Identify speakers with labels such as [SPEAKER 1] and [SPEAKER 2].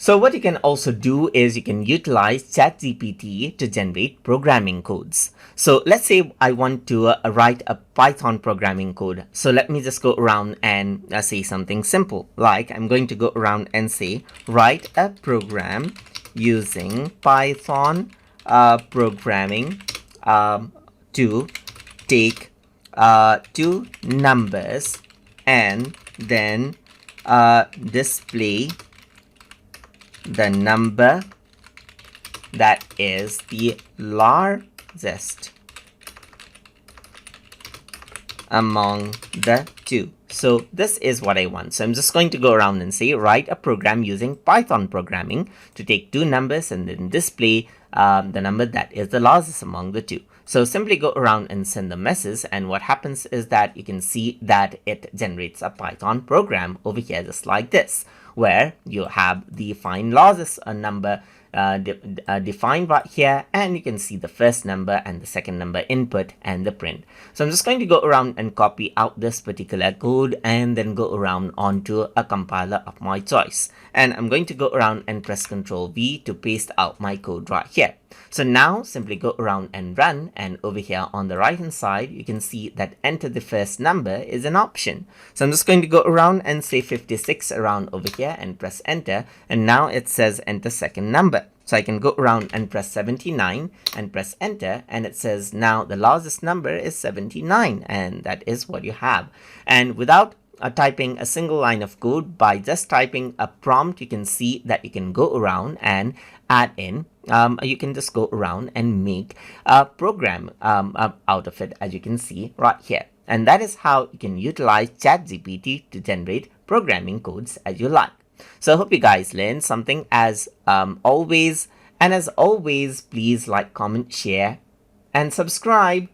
[SPEAKER 1] So what you can also do is you can utilize ChatGPT to generate programming codes. So let's say I want to write a Python programming code. So let me just go around and say something simple, like I'm going to go around and say write a program using Python programming to take two numbers and then display the number that is the largest among the two. So this is what I want. So I'm just going to go around and say write a program using Python programming to take two numbers and then display the number that is the largest among the two. So simply go around and send the message, and what happens is that you can see that it generates a Python program over here just like this, where you have the find largest number defined right here, and you can see the first number and the second number input and the print. So I'm just going to go around and copy out this particular code and then go around onto a compiler of my choice, and I'm going to go around and press Ctrl V to paste out my code right here. So now simply go around and run, and over here on the right hand side you can see that enter the first number is an option. So I'm just going to go around and say 56 around over here and press enter, and now it says enter second number. So I can go around and press 79 and press enter, and it says now the largest number is 79, and that is what you have. And without typing a single line of code, by just typing a prompt, you can see that you can go around and add in you can just go around and make a program out of it, as you can see right here. And that is how you can utilize ChatGPT to generate programming codes as you like. So I hope you guys learned something as always. And as always, please like, comment, share, and subscribe.